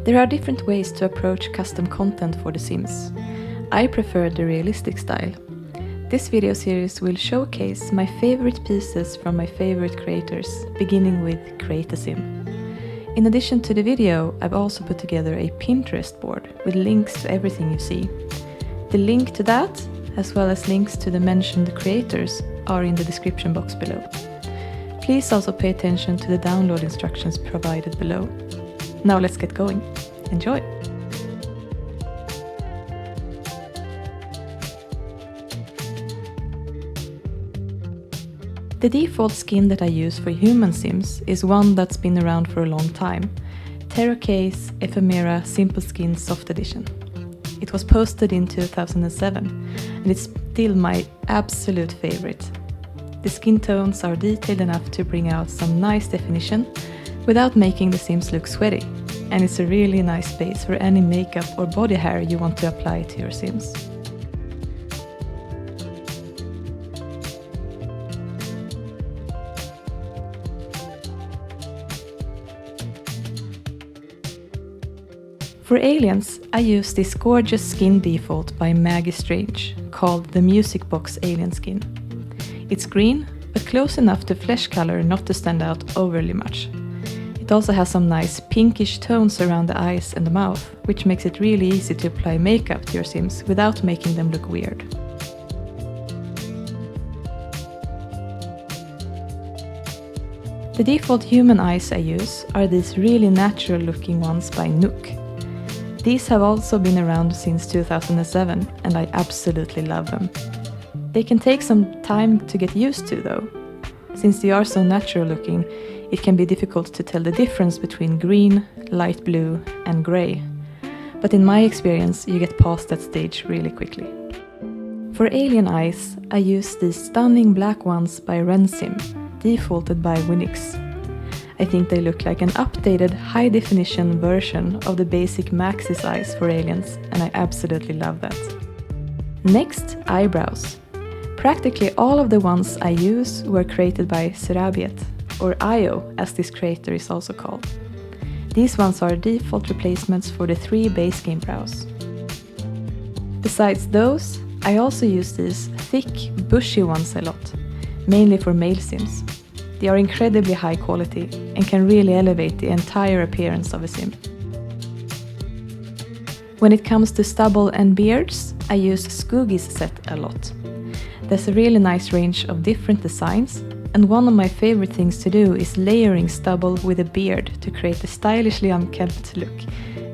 There are different ways to approach custom content for The Sims. I prefer the realistic style. This video series will showcase my favorite pieces from my favorite creators, beginning with Create a Sim. In addition to the video, I've also put together a Pinterest board with links to everything you see. The link to that, as well as links to the mentioned creators, are in the description box below. Please also pay attention to the download instructions provided below. Now let's get going. Enjoy! The default skin that I use for human Sims is one that's been around for a long time, CAS Ephemera Simple Skin Soft Edition. It was posted in 2007 and it's still my absolute favorite. The skin tones are detailed enough to bring out some nice definition without making the Sims look sweaty, and it's a really nice base for any makeup or body hair you want to apply to your Sims. For aliens, I use this gorgeous skin default by Maggie Strange, called the Music Box Alien Skin. It's green, but close enough to flesh color not to stand out overly much. It also has some nice pinkish tones around the eyes and the mouth, which makes it really easy to apply makeup to your Sims without making them look weird. The default human eyes I use are these really natural looking ones by Nook. These have also been around since 2007 and I absolutely love them. They can take some time to get used to though. Since they are so natural looking, it can be difficult to tell the difference between green, light blue and grey. But in my experience, you get past that stage really quickly. For alien eyes, I use these stunning black ones by Rensim, defaulted by Winix. I think they look like an updated high-definition version of the basic Maxis eyes for aliens, and I absolutely love that. Next, eyebrows. Practically all of the ones I use were created by Serabiet, or IO as this creator is also called. These ones are default replacements for the 3 base game brows. Besides those, I also use these thick, bushy ones a lot, mainly for male Sims. They are incredibly high quality and can really elevate the entire appearance of a Sim. When it comes to stubble and beards, I use Skoogie's set a lot. There's a really nice range of different designs, and one of my favorite things to do is layering stubble with a beard to create a stylishly unkempt look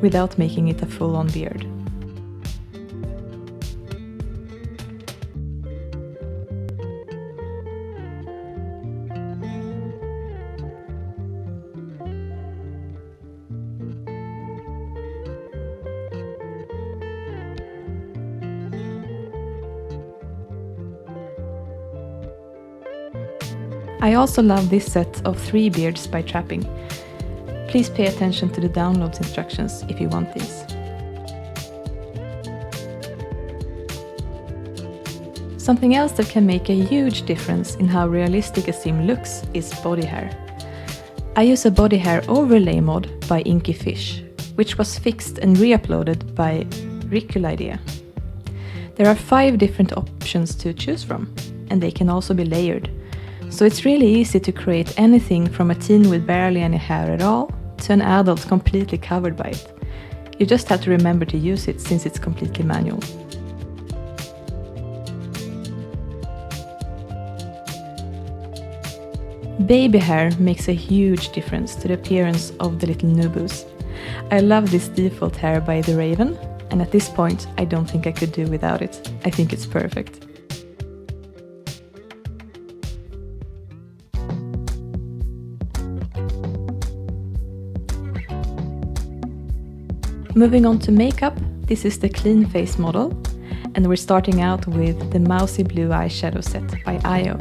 without making it a full-on beard. I also love this set of 3 beards by Trapping. Please pay attention to the download instructions if you want these. Something else that can make a huge difference in how realistic a Sim looks is body hair. I use a body hair overlay mod by Inky Fish, which was fixed and re-uploaded by Riculidea. There are 5 different options to choose from, and they can also be layered. So it's really easy to create anything from a teen with barely any hair at all to an adult completely covered by it. You just have to remember to use it since it's completely manual. Baby hair makes a huge difference to the appearance of the little Nubus. I love this default hair by The Raven, and at this point I don't think I could do without it. I think it's perfect. Moving on to makeup, this is the Clean Face model, and we're starting out with the Mousy Blue Eyeshadow set by IO.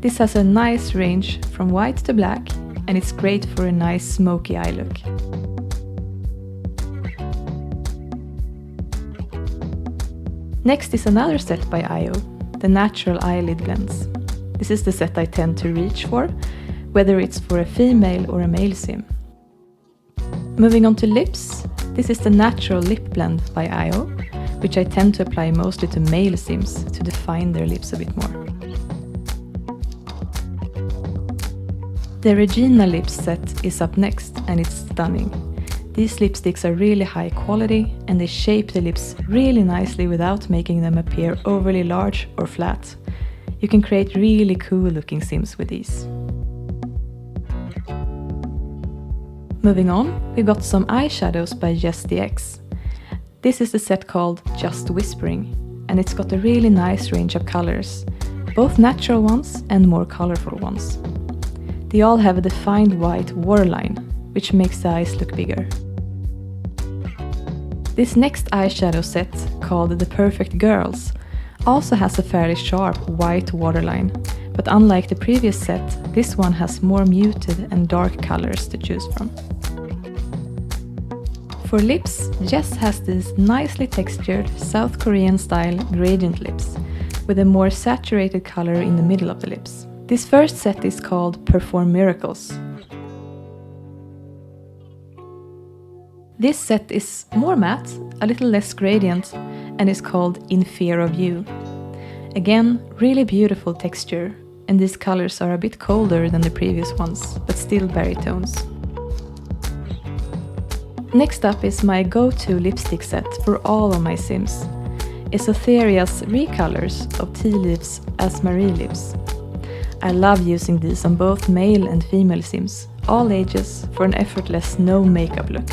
This has a nice range from white to black, and it's great for a nice smoky eye look. Next is another set by IO, the Natural Eyelid Blends. This is the set I tend to reach for, whether it's for a female or a male Sim. Moving on to lips, this is the Natural Lip Blend by IO, which I tend to apply mostly to male Sims to define their lips a bit more. The Regina Lips set is up next, and it's stunning. These lipsticks are really high quality and they shape the lips really nicely without making them appear overly large or flat. You can create really cool looking Sims with these. Moving on, we got some eyeshadows by JessDX. This is the set called Just Whispering, and it's got a really nice range of colors, both natural ones and more colorful ones. They all have a defined white waterline, which makes the eyes look bigger. This next eyeshadow set, called The Perfect Girls, also has a fairly sharp white waterline, but unlike the previous set, this one has more muted and dark colors to choose from. For lips, Jess has these nicely textured South Korean style gradient lips, with a more saturated color in the middle of the lips. This first set is called Perform Miracles. This set is more matte, a little less gradient, and is called In Fear of You. Again, really beautiful texture, and these colors are a bit colder than the previous ones, but still berry tones. Next up is my go-to lipstick set for all of my Sims. Esotheria's recolors of Tea Leaves as Marie Lips. I love using these on both male and female Sims, all ages, for an effortless no makeup look.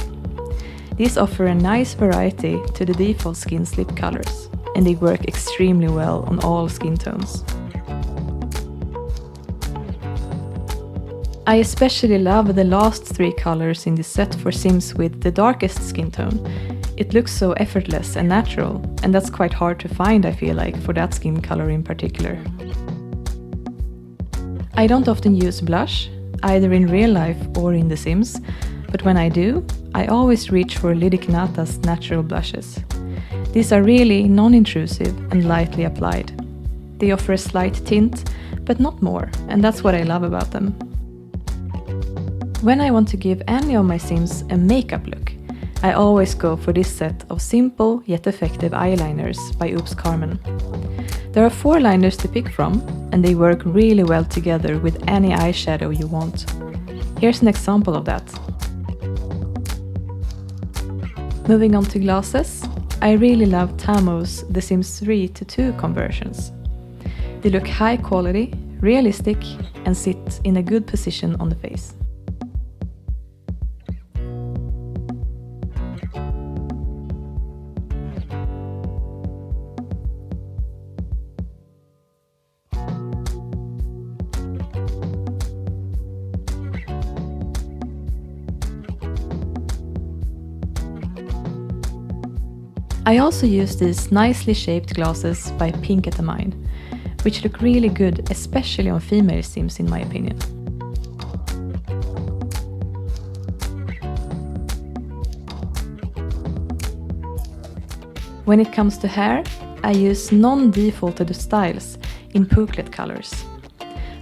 These offer a nice variety to the default skin's lip colors, and they work extremely well on all skin tones. I especially love the last three colors in this set for Sims with the darkest skin tone. It looks so effortless and natural, and that's quite hard to find, I feel like, for that skin color in particular. I don't often use blush, either in real life or in The Sims, but when I do, I always reach for Lydic Nata's natural blushes. These are really non-intrusive and lightly applied. They offer a slight tint, but not more, and that's what I love about them. When I want to give any of my Sims a makeup look, I always go for this set of simple yet effective eyeliners by Oops Carmen. There are 4 liners to pick from, and they work really well together with any eyeshadow you want. Here's an example of that. Moving on to glasses, I really love Tamo's The Sims 3 to 2 conversions. They look high quality, realistic, and sit in a good position on the face. I also use these nicely shaped glasses by Pink at the Mine, which look really good, especially on female Sims in my opinion. When it comes to hair, I use non-defaulted styles in Pooklet colors.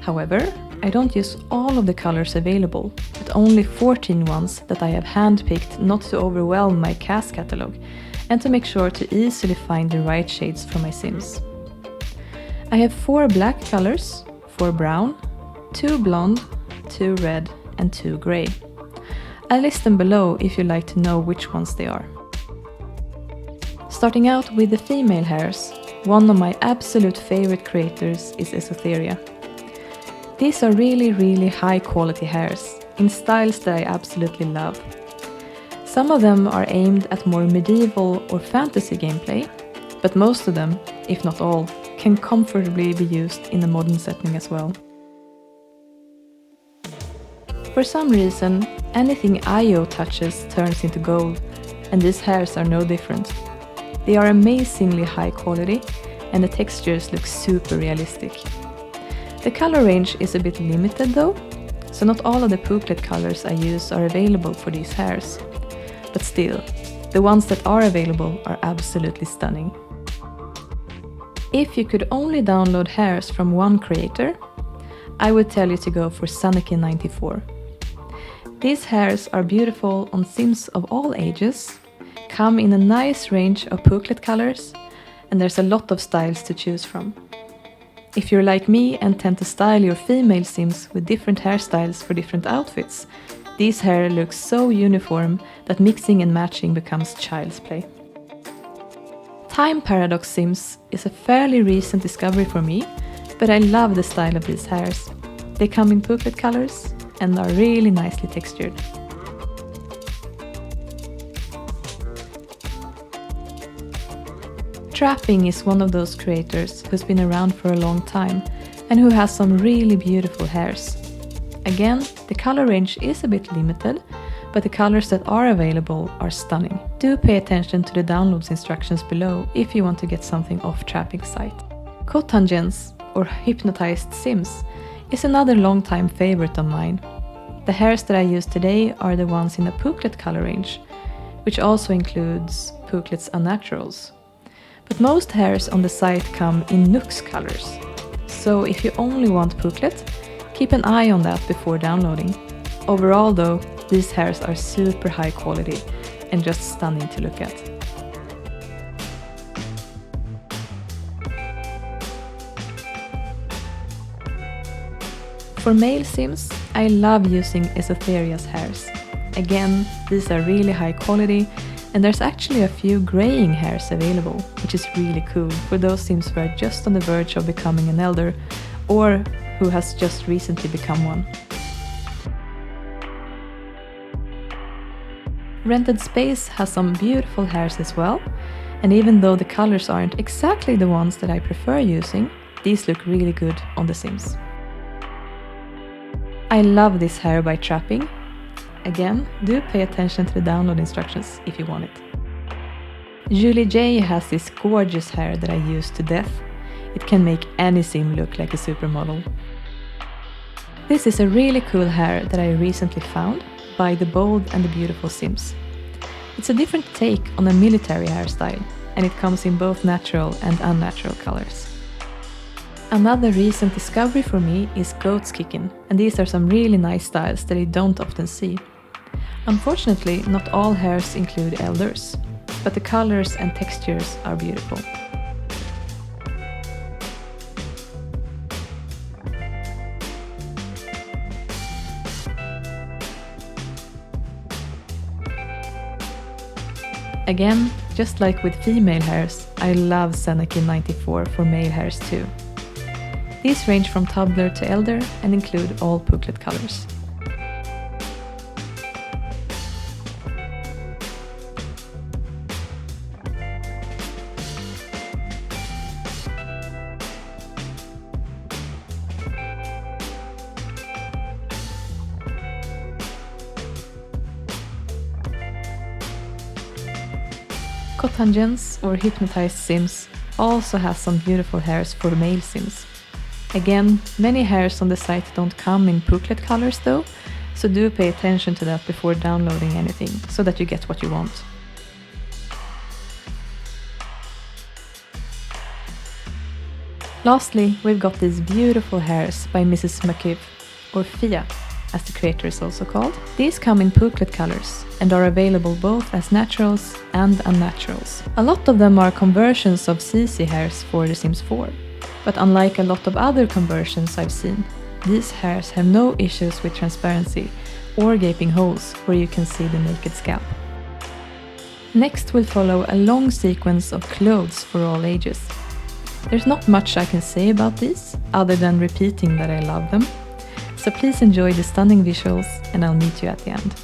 However, I don't use all of the colors available, but only 14 ones that I have handpicked not to overwhelm my CAS catalog, and to make sure to easily find the right shades for my Sims. I have 4 black colors, 4 brown, 2 blonde, 2 red, and 2 grey. I'll list them below if you'd like to know which ones they are. Starting out with the female hairs, one of my absolute favorite creators is Esotheria. These are really high quality hairs, in styles that I absolutely love. Some of them are aimed at more medieval or fantasy gameplay, but most of them, if not all, can comfortably be used in a modern setting as well. For some reason, anything IO touches turns into gold, and these hairs are no different. They are amazingly high quality, and the textures look super realistic. The color range is a bit limited though, so not all of the Pooklet colors I use are available for these hairs. But still, the ones that are available are absolutely stunning. If you could only download hairs from one creator, I would tell you to go for Sunnykin94. These hairs are beautiful on Sims of all ages, come in a nice range of Pooklet colors, and there's a lot of styles to choose from. If you're like me and tend to style your female Sims with different hairstyles for different outfits, these hair look so uniform that mixing and matching becomes child's play. Time Paradox Sims is a fairly recent discovery for me, but I love the style of these hairs. They come in Pooklet colors and are really nicely textured. Trapping is one of those creators who's been around for a long time and who has some really beautiful hairs. Again, the color range is a bit limited, but the colors that are available are stunning. Do pay attention to the downloads instructions below if you want to get something off Trapping's site. Cotangents, or Hypnotized Sims, is another long-time favorite of mine. The hairs that I use today are the ones in the Pooklet color range, which also includes Pooklet's Unnaturals. But most hairs on the site come in Nook's colors. So if you only want Pooklet, keep an eye on that before downloading. Overall though, these hairs are super high quality and just stunning to look at. For male Sims, I love using Esotheria's hairs. Again, these are really high quality, and there's actually a few graying hairs available, which is really cool for those Sims who are just on the verge of becoming an elder, or who has just recently become one. Rented Space has some beautiful hairs as well, and even though the colors aren't exactly the ones that I prefer using, these look really good on the Sims. I love this hair by Trapping. Again, do pay attention to the download instructions if you want it. Julie J has this gorgeous hair that I use to death. It can make any Sim look like a supermodel. This is a really cool hair that I recently found by The Bold and the Beautiful Sims. It's a different take on a military hairstyle, and it comes in both natural and unnatural colors. Another recent discovery for me is Goat's Kickin', and these are some really nice styles that I don't often see. Unfortunately, not all hairs include elders, but the colors and textures are beautiful. Again, just like with female hairs, I love Senekin 94 for male hairs too. These range from toddler to elder and include all Pooklet colors. Cotangents, or Hypnotized Sims, also has some beautiful hairs for male Sims. Again, many hairs on the site don't come in Pooklet colors though, so do pay attention to that before downloading anything, so that you get what you want. Lastly, we've got these beautiful hairs by Mrs. McKibb, or Fia, as the creator is also called. These come in Pooklet colors and are available both as naturals and unnaturals. A lot of them are conversions of CC hairs for The Sims 4. But unlike a lot of other conversions I've seen, these hairs have no issues with transparency or gaping holes where you can see the naked scalp. Next will follow a long sequence of clothes for all ages. There's not much I can say about these, other than repeating that I love them. So please enjoy the stunning visuals, and I'll meet you at the end.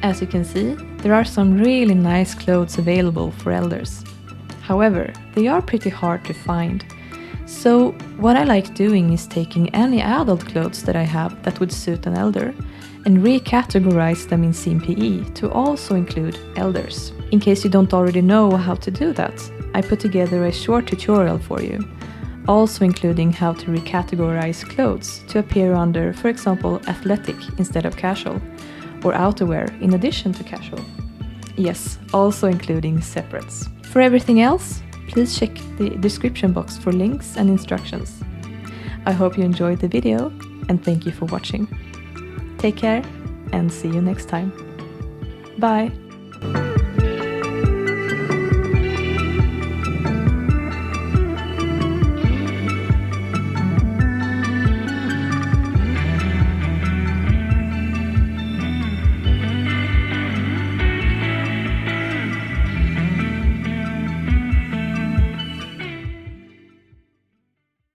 As you can see, there are some really nice clothes available for elders. However, they are pretty hard to find. So what I like doing is taking any adult clothes that I have that would suit an elder and recategorize them in CMPE to also include elders. In case you don't already know how to do that, I put together a short tutorial for you, also including how to recategorize clothes to appear under, for example, athletic instead of casual, or outerwear in addition to casual. Yes, also including separates. For everything else, please check the description box for links and instructions. I hope you enjoyed the video and thank you for watching. Take care and see you next time. Bye!